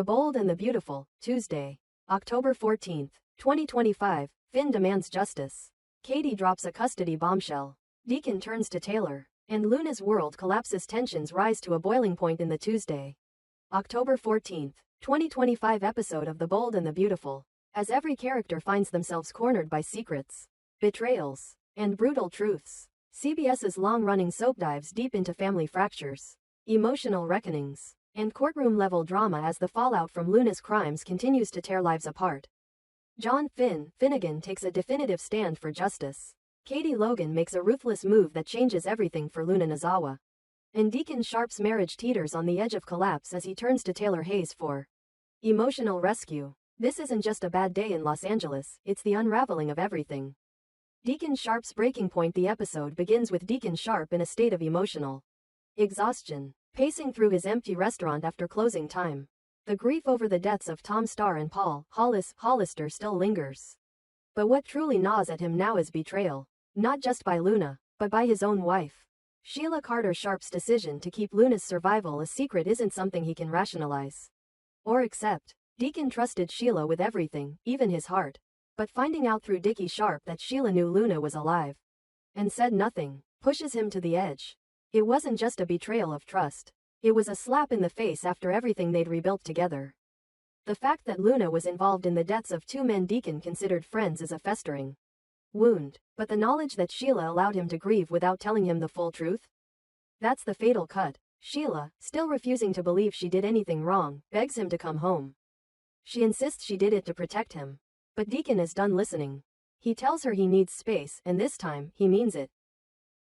The Bold and the Beautiful, Tuesday, October 14, 2025, Finn demands justice. Katie drops a custody bombshell. Deacon turns to Taylor, and Luna's world collapses. Tensions rise to a boiling point in the Tuesday, October 14, 2025 episode of The Bold and the Beautiful, as every character finds themselves cornered by secrets, betrayals, and brutal truths. CBS's long-running soap dives deep into family fractures, emotional reckonings, and courtroom-level drama as the fallout from Luna's crimes continues to tear lives apart. John Finnegan takes a definitive stand for justice. Katie Logan makes a ruthless move that changes everything for Luna Nozawa. And Deacon Sharp's marriage teeters on the edge of collapse as he turns to Taylor Hayes for emotional rescue. This isn't just a bad day in Los Angeles, it's the unraveling of everything. Deacon Sharp's breaking point. The episode begins with Deacon Sharp in a state of emotional exhaustion, pacing through his empty restaurant after closing time. The grief over the deaths of Tom Starr and Paul Hollister still lingers. But what truly gnaws at him now is betrayal, not just by Luna, but by his own wife. Sheila Carter Sharp's decision to keep Luna's survival a secret isn't something he can rationalize or accept. Deacon trusted Sheila with everything, even his heart. But finding out through Dickie Sharp that Sheila knew Luna was alive and said nothing, pushes him to the edge. It wasn't just a betrayal of trust. It was a slap in the face after everything they'd rebuilt together. The fact that Luna was involved in the deaths of two men Deacon considered friends is a festering wound, but the knowledge that Sheila allowed him to grieve without telling him the full truth? That's the fatal cut. Sheila, still refusing to believe she did anything wrong, begs him to come home. She insists she did it to protect him. But Deacon is done listening. He tells her he needs space, and this time, he means it.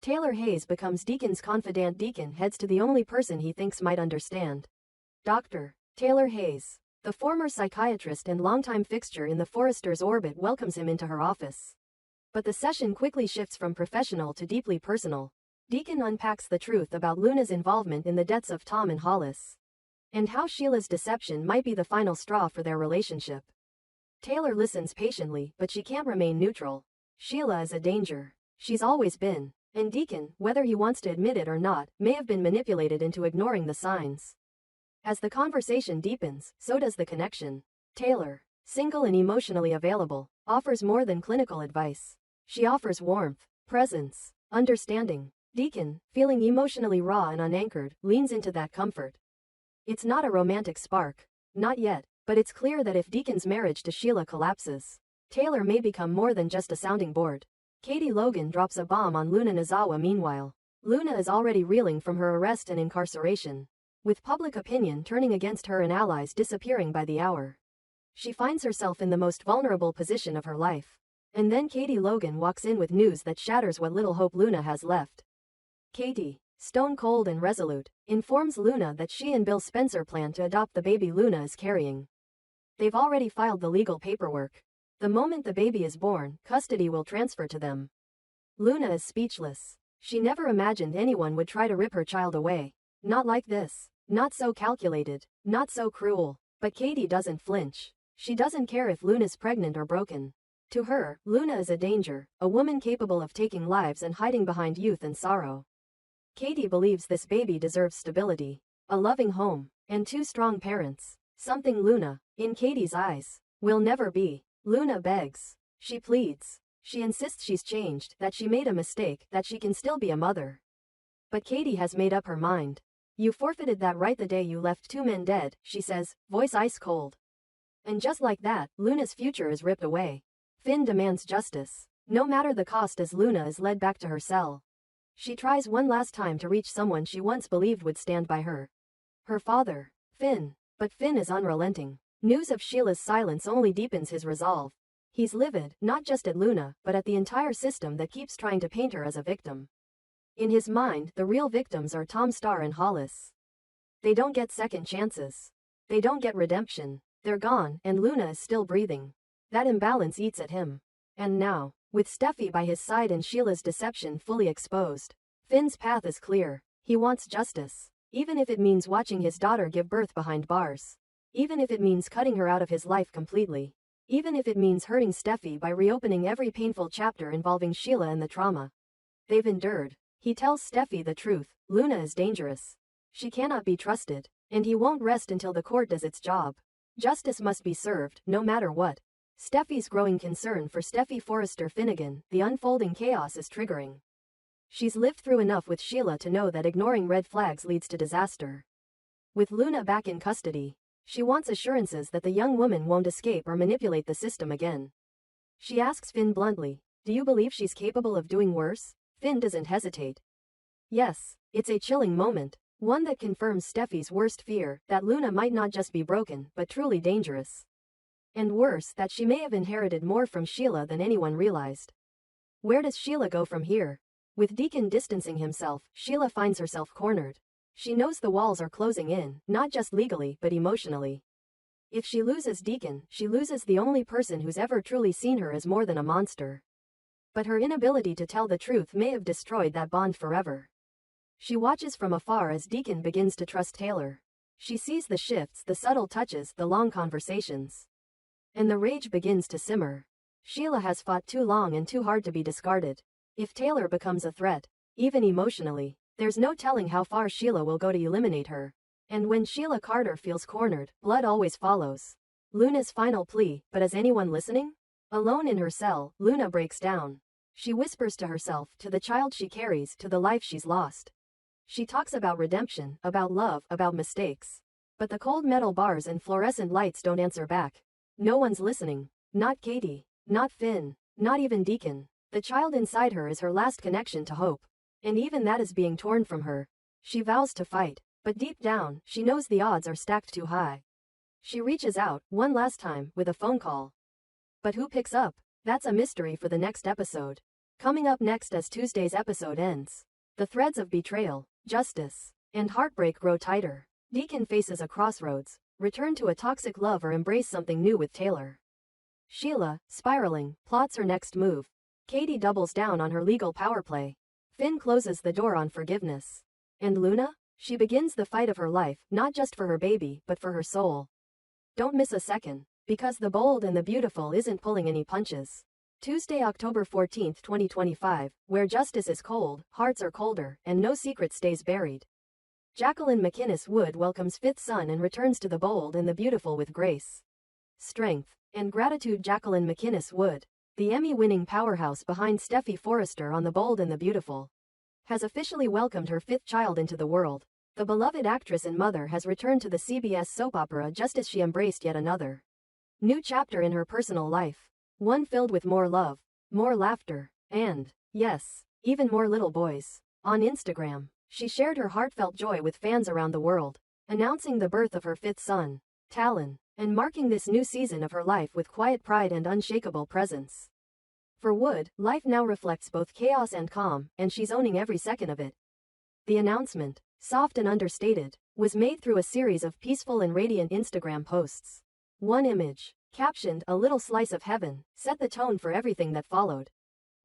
Taylor Hayes becomes Deacon's confidant. Deacon heads to the only person he thinks might understand. Dr. Taylor Hayes, the former psychiatrist and longtime fixture in the Forrester's orbit, welcomes him into her office. But the session quickly shifts from professional to deeply personal. Deacon unpacks the truth about Luna's involvement in the deaths of Tom and Hollis, and how Sheila's deception might be the final straw for their relationship. Taylor listens patiently, but she can't remain neutral. Sheila is a danger. She's always been. And Deacon, whether he wants to admit it or not, may have been manipulated into ignoring the signs. As the conversation deepens, so does the connection. Taylor, single and emotionally available, offers more than clinical advice. She offers warmth, presence, understanding. Deacon, feeling emotionally raw and unanchored, leans into that comfort. It's not a romantic spark. Not yet, but it's clear that if Deacon's marriage to Sheila collapses, Taylor may become more than just a sounding board. Katie Logan drops a bomb on Luna Nozawa. Meanwhile, Luna is already reeling from her arrest and incarceration, with public opinion turning against her and allies disappearing by the hour. She finds herself in the most vulnerable position of her life. And then Katie Logan walks in with news that shatters what little hope Luna has left. Katie, stone cold and resolute, informs Luna that she and Bill Spencer plan to adopt the baby Luna is carrying. They've already filed the legal paperwork. The moment the baby is born, custody will transfer to them. Luna is speechless. She never imagined anyone would try to rip her child away. Not like this. Not so calculated. Not so cruel. But Katie doesn't flinch. She doesn't care if Luna's pregnant or broken. To her, Luna is a danger, a woman capable of taking lives and hiding behind youth and sorrow. Katie believes this baby deserves stability, a loving home, and two strong parents. Something Luna, in Katie's eyes, will never be. Luna begs. She pleads. She insists she's changed, that she made a mistake, that she can still be a mother. But Katie has made up her mind. You forfeited that right the day you left two men dead, she says, voice ice cold. And just like that, Luna's future is ripped away. Finn demands justice, no matter the cost, as Luna is led back to her cell. She tries one last time to reach someone she once believed would stand by her. Her father, Finn. But Finn is unrelenting. News of Sheila's silence only deepens his resolve. He's livid, not just at Luna, but at the entire system that keeps trying to paint her as a victim. In his mind, the real victims are Tom Starr and Hollis. They don't get second chances. They don't get redemption. They're gone, and Luna is still breathing. That imbalance eats at him. And now, with Steffy by his side and Sheila's deception fully exposed, Finn's path is clear. He wants justice, even if it means watching his daughter give birth behind bars. Even if it means cutting her out of his life completely. Even if it means hurting Steffy by reopening every painful chapter involving Sheila and the trauma they've endured. He tells Steffy the truth. Luna is dangerous. She cannot be trusted, and he won't rest until the court does its job. Justice must be served, no matter what. Steffy's growing concern for Steffy Forrester Finnegan, the unfolding chaos is triggering. She's lived through enough with Sheila to know that ignoring red flags leads to disaster. With Luna back in custody, she wants assurances that the young woman won't escape or manipulate the system again. She asks Finn bluntly, "Do you believe she's capable of doing worse?" Finn doesn't hesitate. Yes, it's a chilling moment, one that confirms Steffy's worst fear, that Luna might not just be broken, but truly dangerous. And worse, that she may have inherited more from Sheila than anyone realized. Where does Sheila go from here? With Deacon distancing himself, Sheila finds herself cornered. She knows the walls are closing in, not just legally, but emotionally. If she loses Deacon, she loses the only person who's ever truly seen her as more than a monster. But her inability to tell the truth may have destroyed that bond forever. She watches from afar as Deacon begins to trust Taylor. She sees the shifts, the subtle touches, the long conversations. And the rage begins to simmer. Sheila has fought too long and too hard to be discarded. If Taylor becomes a threat, even emotionally, there's no telling how far Sheila will go to eliminate her. And when Sheila Carter feels cornered, blood always follows. Luna's final plea, but is anyone listening? Alone in her cell, Luna breaks down. She whispers to herself, to the child she carries, to the life she's lost. She talks about redemption, about love, about mistakes. But the cold metal bars and fluorescent lights don't answer back. No one's listening. Not Katie. Not Finn. Not even Deacon. The child inside her is her last connection to hope. And even that is being torn from her. She vows to fight. But deep down, she knows the odds are stacked too high. She reaches out, one last time, with a phone call. But who picks up? That's a mystery for the next episode. Coming up next as Tuesday's episode ends. The threads of betrayal, justice, and heartbreak grow tighter. Deacon faces a crossroads, return to a toxic love or embrace something new with Taylor. Sheila, spiraling, plots her next move. Katie doubles down on her legal power play. Finn closes the door on forgiveness. And Luna? She begins the fight of her life, not just for her baby, but for her soul. Don't miss a second, because the bold and the beautiful isn't pulling any punches. Tuesday, October 14, 2025, where justice is cold, hearts are colder, and no secret stays buried. Jacqueline McInnes Wood welcomes fifth son and returns to the bold and the beautiful with grace, strength, and gratitude. Jacqueline McInnes Wood, the Emmy-winning powerhouse behind Steffy Forrester on The Bold and the Beautiful, has officially welcomed her fifth child into the world. The beloved actress and mother has returned to the CBS soap opera just as she embraced yet another new chapter in her personal life. One filled with more love, more laughter, and, yes, even more little boys. On Instagram, she shared her heartfelt joy with fans around the world, announcing the birth of her fifth son, Talon, and marking this new season of her life with quiet pride and unshakable presence. For Wood, life now reflects both chaos and calm, and she's owning every second of it. The announcement, soft and understated, was made through a series of peaceful and radiant Instagram posts. One image, captioned "A Little Slice of Heaven," set the tone for everything that followed.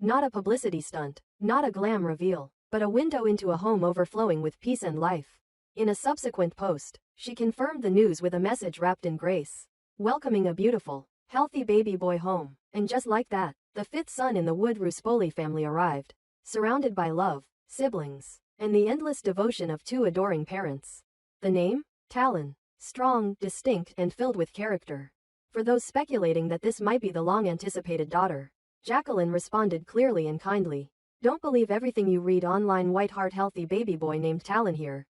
Not a publicity stunt, not a glam reveal, but a window into a home overflowing with peace and life. In a subsequent post, she confirmed the news with a message wrapped in grace, welcoming a beautiful, healthy baby boy home. And just like that, the fifth son in the Wood-Ruspoli family arrived, surrounded by love, siblings, and the endless devotion of two adoring parents. The name? Talon. Strong, distinct, and filled with character. For those speculating that this might be the long-anticipated daughter, Jacqueline responded clearly and kindly. Don't believe everything you read online. White heart healthy baby boy named Talon here.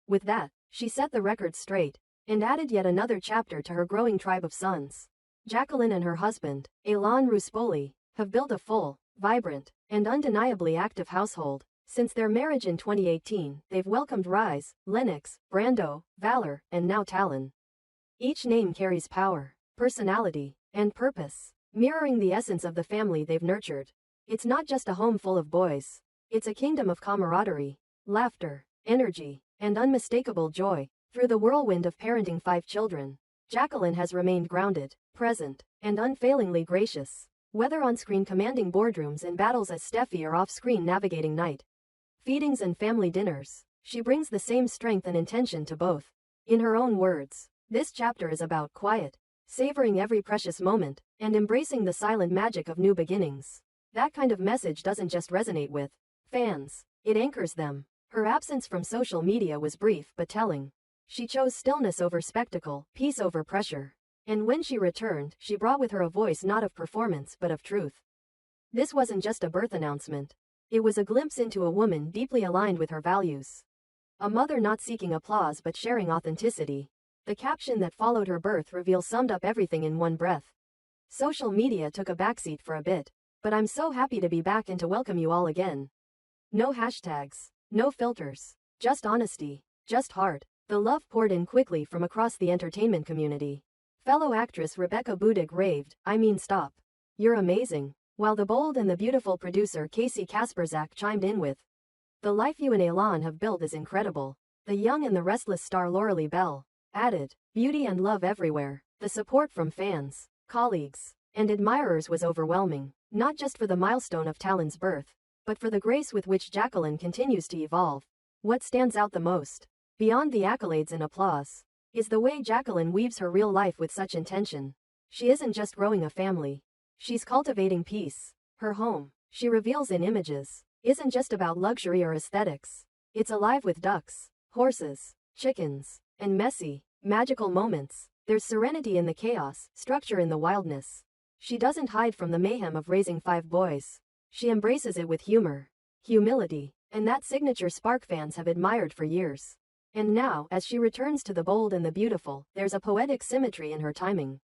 With that, she set the record straight, and added yet another chapter to her growing tribe of sons. Jacqueline and her husband, Elan Ruspoli, have built a full, vibrant, and undeniably active household. Since their marriage in 2018, they've welcomed Rise, Lennox, Brando, Valor, and now Talon. Each name carries power, personality, and purpose, mirroring the essence of the family they've nurtured. It's not just a home full of boys. It's a kingdom of camaraderie, laughter, energy, and unmistakable joy. Through the whirlwind of parenting 5 children, Jacqueline has remained grounded, present, and unfailingly gracious. Whether on-screen commanding boardrooms and battles as Steffy or off-screen navigating night feedings and family dinners, she brings the same strength and intention to both. In her own words, this chapter is about quiet, savoring every precious moment, and embracing the silent magic of new beginnings. That kind of message doesn't just resonate with fans, it anchors them. Her absence from social media was brief but telling. She chose stillness over spectacle, peace over pressure, And when she returned, she brought with her a voice not of performance but of truth. This wasn't just a birth announcement. It was a glimpse into a woman deeply aligned with her values. A mother not seeking applause but sharing authenticity. The caption that followed her birth reveal summed up everything in one breath. Social media took a backseat for a bit, but I'm so happy to be back and to welcome you all again. No hashtags, no filters, just honesty, just heart. The love poured in quickly from across the entertainment community. Fellow actress Rebecca Budig raved, "I mean stop. You're amazing," while the bold and the beautiful producer Casey Kasperzak chimed in with, "The life you and Elan have built is incredible." The young and the restless star Lauralee Bell added, "Beauty and love everywhere." The support from fans, colleagues, and admirers was overwhelming, not just for the milestone of Talon's birth, but for the grace with which Jacqueline continues to evolve. What stands out the most, beyond the accolades and applause, is the way Jacqueline weaves her real life with such intention. She isn't just growing a family. She's cultivating peace. Her home, she reveals in images, isn't just about luxury or aesthetics. It's alive with ducks, horses, chickens, and messy, magical moments. There's serenity in the chaos, structure in the wildness. She doesn't hide from the mayhem of raising 5 boys. She embraces it with humor, humility, and that signature spark fans have admired for years. And now, as she returns to the bold and the beautiful, there's a poetic symmetry in her timing.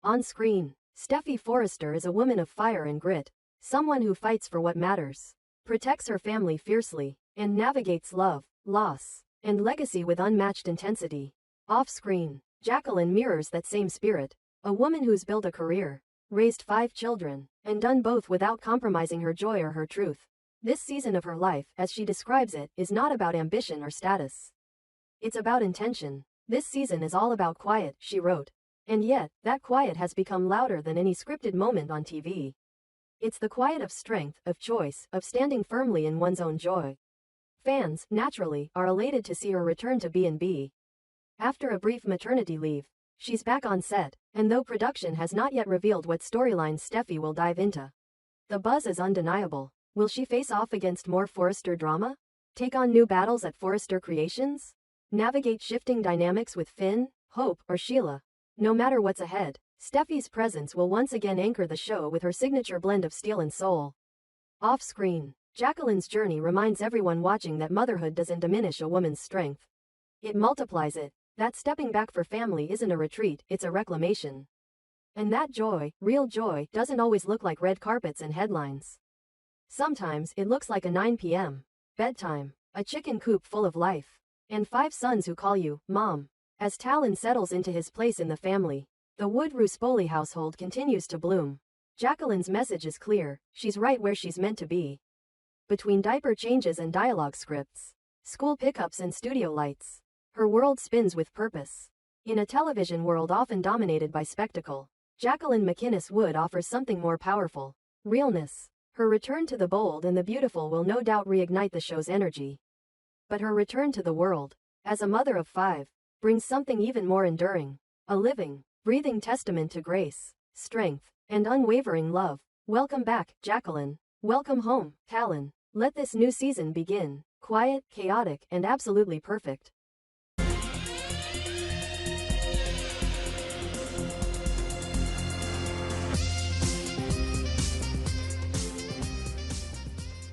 On screen, Steffy Forrester is a woman of fire and grit, someone who fights for what matters, protects her family fiercely, and navigates love, loss, and legacy with unmatched intensity. Off-screen, Jacqueline mirrors that same spirit, a woman who's built a career, raised 5 children, and done both without compromising her joy or her truth. This season of her life, as she describes it, is not about ambition or status. It's about intention. This season is all about quiet, she wrote. And yet, that quiet has become louder than any scripted moment on TV. It's the quiet of strength, of choice, of standing firmly in one's own joy. Fans, naturally, are elated to see her return to B&B. After a brief maternity leave, she's back on set, and though production has not yet revealed what storylines Steffy will dive into, the buzz is undeniable. Will she face off against more Forrester drama? Take on new battles at Forrester Creations? Navigate shifting dynamics with Finn, Hope, or Sheila? No matter what's ahead, Steffy's presence will once again anchor the show with her signature blend of steel and soul. Off-screen, Jacqueline's journey reminds everyone watching that motherhood doesn't diminish a woman's strength. It multiplies it, that stepping back for family isn't a retreat, it's a reclamation. And that joy, real joy, doesn't always look like red carpets and headlines. Sometimes it looks like a 9 p.m. bedtime, a chicken coop full of life, and 5 sons who call you, Mom. As Talon settles into his place in the family, the Wood-Ruspoli household continues to bloom. Jacqueline's message is clear, she's right where she's meant to be. Between diaper changes and dialogue scripts, school pickups and studio lights, her world spins with purpose. In a television world often dominated by spectacle, Jacqueline MacInnes Wood offers something more powerful, realness. Her return to the bold and the beautiful will no doubt reignite the show's energy. But her return to the world, as a mother of 5, brings something even more enduring. A living, breathing testament to grace, strength, and unwavering love. Welcome back, Jacqueline. Welcome home, Talon. Let this new season begin. Quiet, chaotic, and absolutely perfect.